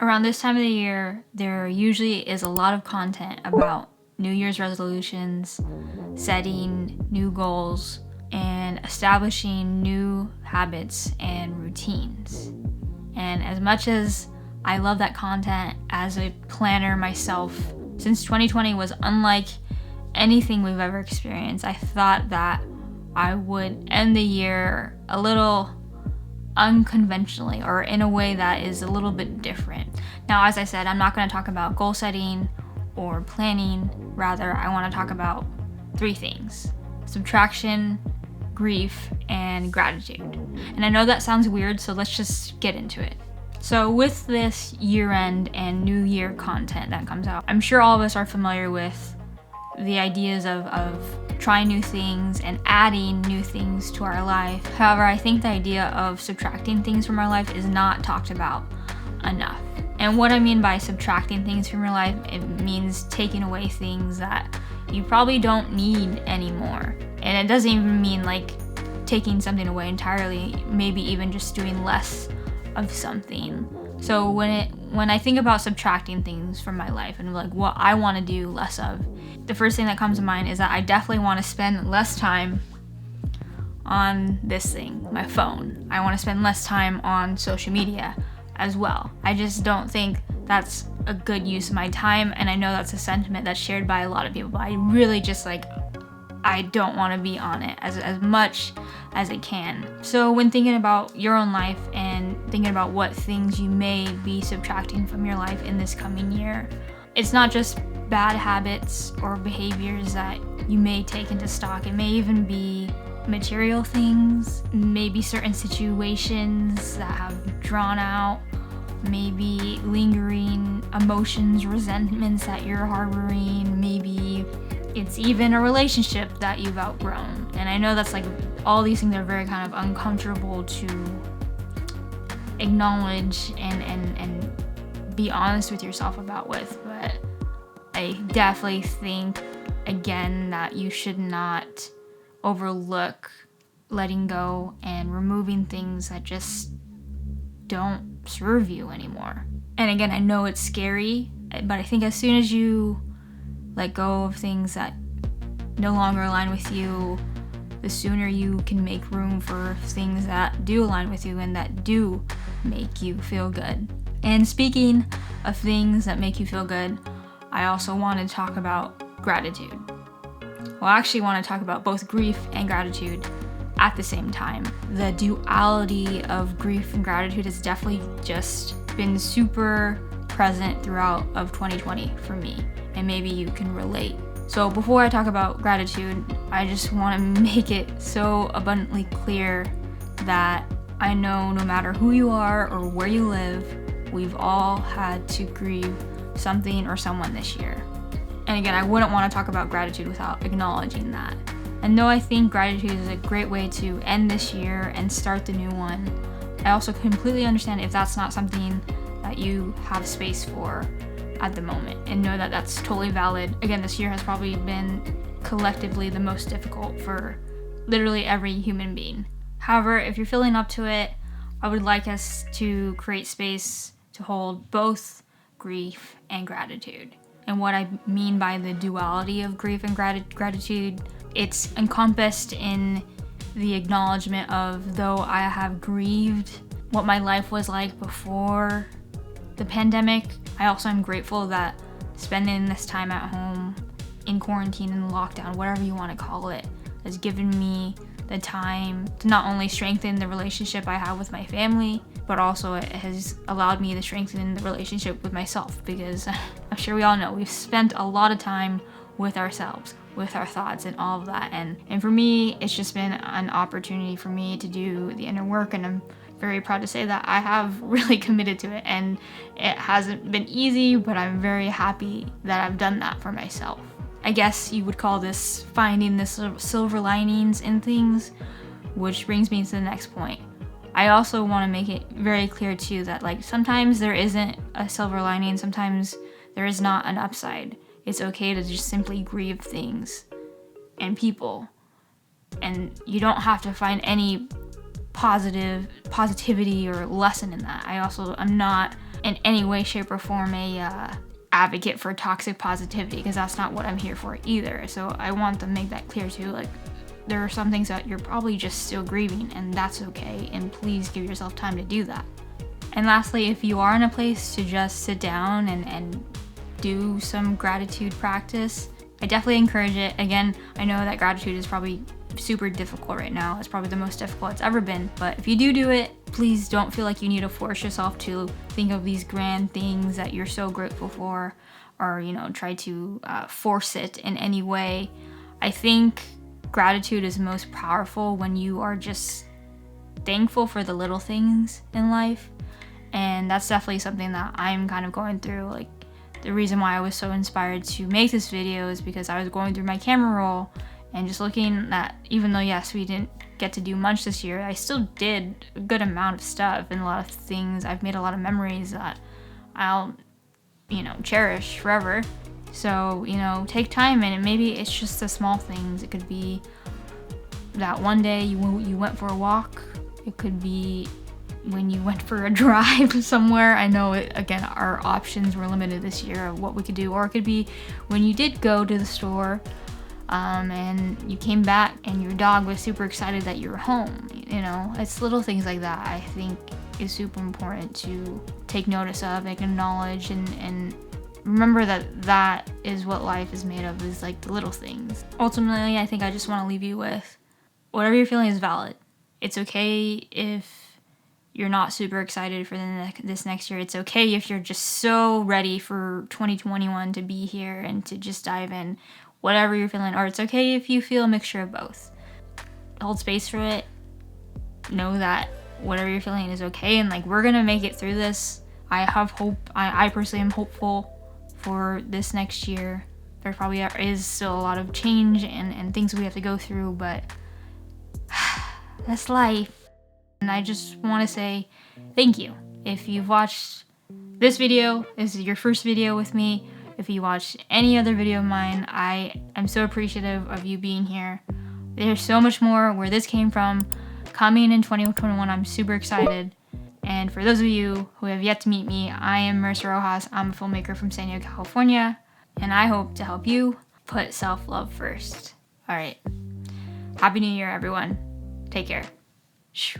Around this time of the year, there usually is a lot of content about New Year's resolutions, setting new goals, and establishing new habits and routines. And as much as I love that content as a planner myself, since 2020 was unlike anything we've ever experienced, I thought that I would end the year a little unconventionally, or in a way that is a little bit different. Now, as I said, I'm not going to talk about goal setting or planning. Rather, I want to talk about 3 things: subtraction, grief, and gratitude. And I know that sounds weird, so let's just get into it. So with this year-end and new year content that comes out, I'm sure all of us are familiar with the ideas of trying new things and adding new things to our life. However, I think the idea of subtracting things from our life is not talked about enough. And what I mean by subtracting things from your life, it means taking away things that you probably don't need anymore. And it doesn't even mean like taking something away entirely, maybe even just doing less of something. So when I think about subtracting things from my life and like what I want to do less of, the first thing that comes to mind is that I definitely want to spend less time on this thing, my phone. I want to spend less time on social media as well. I just don't think that's a good use of my time, and I know that's a sentiment that's shared by a lot of people, but I really just I don't want to be on it as much as I can. So when thinking about your own life and thinking about what things you may be subtracting from your life in this coming year, it's not just bad habits or behaviors that you may take into stock. It may even be material things, maybe certain situations that have drawn out, maybe lingering emotions, resentments that you're harboring, maybe it's even a relationship that you've outgrown. And I know that's all these things are very kind of uncomfortable to acknowledge and be honest with yourself about but I definitely think, again, that you should not overlook letting go and removing things that just don't serve you anymore. And again, I know it's scary, but I think as soon as you let go of things that no longer align with you, the sooner you can make room for things that do align with you and that do make you feel good. And speaking of things that make you feel good, I also want to talk about gratitude. Well, I actually want to talk about both grief and gratitude at the same time. The duality of grief and gratitude has definitely just been super present throughout of 2020 for me, and maybe you can relate. So before I talk about gratitude, I just want to make it so abundantly clear that I know no matter who you are or where you live, we've all had to grieve something or someone this year. And again, I wouldn't want to talk about gratitude without acknowledging that. And though I think gratitude is a great way to end this year and start the new one, I also completely understand if that's not something that you have space for at the moment, and know that that's totally valid. Again, this year has probably been collectively the most difficult for literally every human being. However, if you're feeling up to it, I would like us to create space to hold both grief and gratitude. And what I mean by the duality of grief and gratitude, it's encompassed in the acknowledgement of, though I have grieved what my life was like before the pandemic, I also am grateful that spending this time at home in quarantine and lockdown, whatever you want to call it, has given me the time to not only strengthen the relationship I have with my family, but also it has allowed me to strengthen the relationship with myself, because I'm sure we all know we've spent a lot of time with ourselves, with our thoughts and all of that. And for me, it's just been an opportunity for me to do the inner work, and I'm very proud to say that I have really committed to it. And it hasn't been easy, but I'm very happy that I've done that for myself. I guess you would call this finding the silver linings in things, which brings me to the next point. I also want to make it very clear too that sometimes there isn't a silver lining, sometimes there is not an upside. It's okay to just simply grieve things and people, and you don't have to find any positivity or lesson in that. I'm not in any way, shape, or form a advocate for toxic positivity, because that's not what I'm here for either. So I want to make that clear too. Like, there are some things that you're probably just still grieving, and that's okay, and please give yourself time to do that. And lastly, if you are in a place to just sit down and do some gratitude practice, I definitely encourage it. Again, I know that gratitude is probably super difficult right now. It's probably the most difficult it's ever been. But if you do it, please don't feel like you need to force yourself to think of these grand things that you're so grateful for, or, you know, try to force it in any way. I think gratitude is most powerful when you are just thankful for the little things in life. And that's definitely something that I'm kind of going through. Like, the reason why I was so inspired to make this video is because I was going through my camera roll and just looking at, even though yes, we didn't get to do much this year, I still did a good amount of stuff and a lot of things. I've made a lot of memories that I'll, you know, cherish forever. So, you know, take time, and maybe it's just the small things. It could be that one day you went for a walk. It could be when you went for a drive somewhere. I know, again, our options were limited this year of what we could do. Or it could be when you did go to the store and you came back and your dog was super excited that you were home. You know, it's little things like that I think is super important to take notice of, acknowledge, and remember that that is what life is made of, is like the little things. Ultimately, I think I just want to leave you with, whatever you're feeling is valid. It's okay if you're not super excited for this next year. It's okay if you're just so ready for 2021 to be here and to just dive in, whatever you're feeling. Or it's okay if you feel a mixture of both. Hold space for it. Know that whatever you're feeling is okay, and like, we're gonna make it through this. I have hope. I personally am hopeful for this next year. There probably is still a lot of change and things we have to go through, but that's life. And I just want to say thank you. If you've watched this video, this is your first video with me. If you watched any other video of mine, I am so appreciative of you being here. There's so much more where this came from coming in 2021. I'm super excited. And for those of you who have yet to meet me, I am Marissa Roxas. I'm a filmmaker from San Diego, California, and I hope to help you put self-love first. All right. Happy New Year, everyone. Take care. Shh.